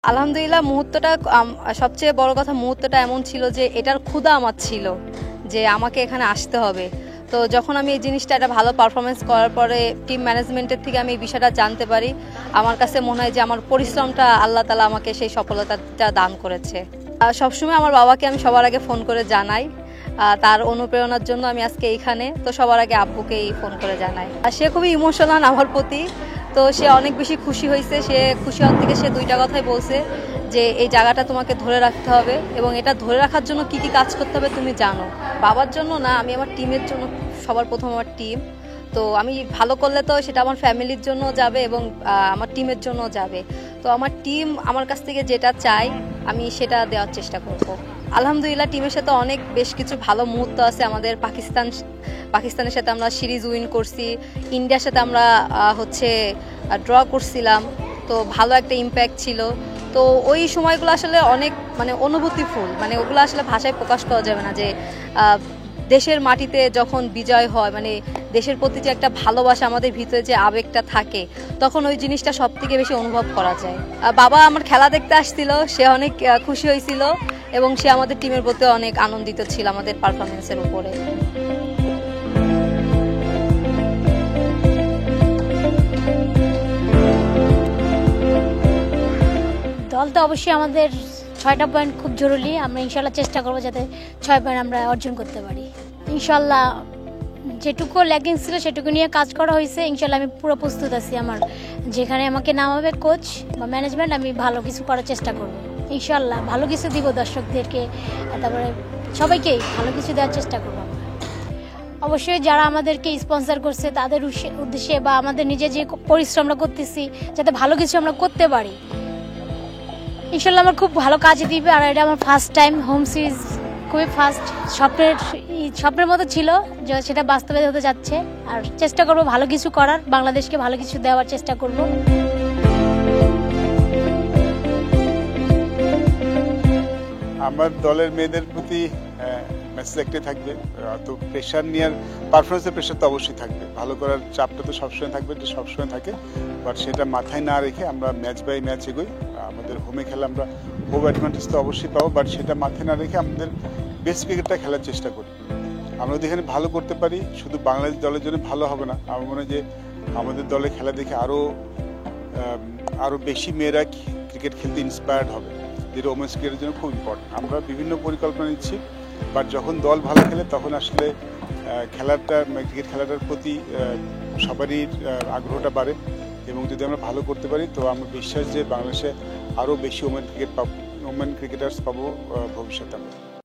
আলহামদুলিল্লাহ মুহূর্তটা সবচেয়ে বড় কথা মুহূর্তটা এমন ছিল যে এটার ক্ষুধা আমার ছিল যে আমাকে এখানে আসতে হবে। তো যখন আমি এই জিনিসটা একটা ভালো পারফরমেন্স করার পরে টিম ম্যানেজমেন্টের থেকে আমি এই বিষয়টা জানতে পারি, আমার কাছে মনে হয় যে আমার পরিশ্রমটা আল্লাহ তাআলা আমাকে সেই সফলতাটা দান করেছে। সবসময় আমার বাবাকে আমি সবার আগে ফোন করে জানাই, তার অনুপ্রেরণার জন্য আমি আজকে এইখানে। তো সবার আগে আব্বুকেই ফোন করে জানাই। আর সে খুবই ইমোশনাল আমার প্রতি, তো সে অনেক বেশি খুশি হয়েছে। সে খুশি হওয়ার থেকে সে দুইটা কথাই বলছে যে এই জায়গাটা তোমাকে ধরে রাখতে হবে এবং এটা ধরে রাখার জন্য কি কি কাজ করতে হবে তুমি জানো। বাবার জন্য না, আমি আমার টিমের জন্য, সবার প্রথম আমার টিম। তো আমি ভালো করলে তো সেটা আমার ফ্যামিলির জন্য যাবে এবং আমার টিমের জন্য যাবে। তো আমার টিম আমার কাছ থেকে যেটা চাই আমি সেটা দেওয়ার চেষ্টা করব। আলহামদুলিল্লাহ টিমের সাথে অনেক বেশ কিছু ভালো মুহূর্ত আছে। আমাদের পাকিস্তানের সাথে আমরা সিরিজ উইন করছি, ইন্ডিয়ার সাথে আমরা ড্র করছিলাম। তো ভালো একটা ইম্প্যাক্ট ছিল। তো ওই সময়গুলো আসলে অনেক অনুভূতিফুল, ওগুলো আসলে ভাষায় প্রকাশ করা যাবে না যে দেশের মাটিতে যখন বিজয় হয়, দেশের প্রতি যে একটা ভালোবাসা, আমাদের ভিতরে যে আবেগটা থাকে, তখন ওই জিনিসটা সব থেকে বেশি অনুভব করা যায়। বাবা আমার খেলা দেখতে আসছিল, সে অনেক খুশি হয়েছিল এবং সে আমাদের টিমের প্রতি অনেক আনন্দিত ছিল আমাদের পারফরমেন্সের উপরে। দল তো অবশ্যই আমাদের 6টা পয়েন্ট খুব জরুরি। আমরা ইনশাল্লাহ চেষ্টা করবো যাতে 6 পয়েন্ট আমরা অর্জন করতে পারি। ইনশাল্লাহ যেটুকু ল্যাকিং ছিল সেটুকু নিয়ে কাজ করা হয়েছে। ইনশাল্লাহ আমি পুরো প্রস্তুত আছি। আমার যেখানে আমাকে নামাবে কোচ বা ম্যানেজমেন্ট, আমি ভালো কিছু করার চেষ্টা করব। ইনশাল্লাহ ভালো কিছু দিব দর্শকদেরকে, তারপরে সবাইকেই ভালো কিছু দেওয়ার চেষ্টা করবো। অবশ্যই যারা আমাদেরকে স্পন্সর করছে তাদের উদ্দেশ্যে বা আমাদের নিজে যে পরিশ্রমটা করতেছি যাতে ভালো কিছু আমরা করতে পারি, ইনশাল্লাহ আমার খুব ভালো কাজে দিবে। আর এটা আমার ফার্স্ট টাইম হোম সিরিজ, খুবই ফার্স্ট। স্বপ্নের মতো ছিল যে সেটা বাস্তবে হতে যাচ্ছে। আর চেষ্টা করব ভালো কিছু করার, বাংলাদেশকে ভালো কিছু দেওয়ার চেষ্টা করব। আমার দলের মেয়েদের প্রতি মেসেজ একটাই থাকবে, তো প্রেশার নেওয়ার, পারফরমেন্সের প্রেশার তো অবশ্যই থাকবে, ভালো করার চাপটা তো সবসময় থাকবে, এটা সবসময় থাকে। বাট সেটা মাথায় না রেখে আমরা ম্যাচ বাই ম্যাচ এগোই। আমাদের হোমে খেলা আমরা হোম অ্যাডভান্টেজ তো অবশ্যই পাবো, বাট সেটা মাথায় না রেখে আমাদের বেস্ট ক্রিকেটটা খেলার চেষ্টা করি। আমরা যদি এখানে ভালো করতে পারি, শুধু বাংলাদেশ দলের জন্য ভালো হবে না, আমার মনে হয় যে আমাদের দলে খেলা দেখে আরও বেশি মেয়েরা ক্রিকেট খেলতে ইন্সপায়ার্ড হবে, যেটা ওমেন্স ক্রিকেটের জন্য খুব ইম্পর্টেন্ট। আমরা বিভিন্ন পরিকল্পনা নিচ্ছি, বাট যখন দল ভালো খেলে তখন আসলে ক্রিকেট খেলাটার প্রতি সবারই আগ্রহটা বাড়ে। এবং যদি আমরা ভালো করতে পারি তো আমার বিশ্বাস যে বাংলাদেশে আরও বেশি ওমেন ক্রিকেটার্স পাবো ভবিষ্যতে আমরা।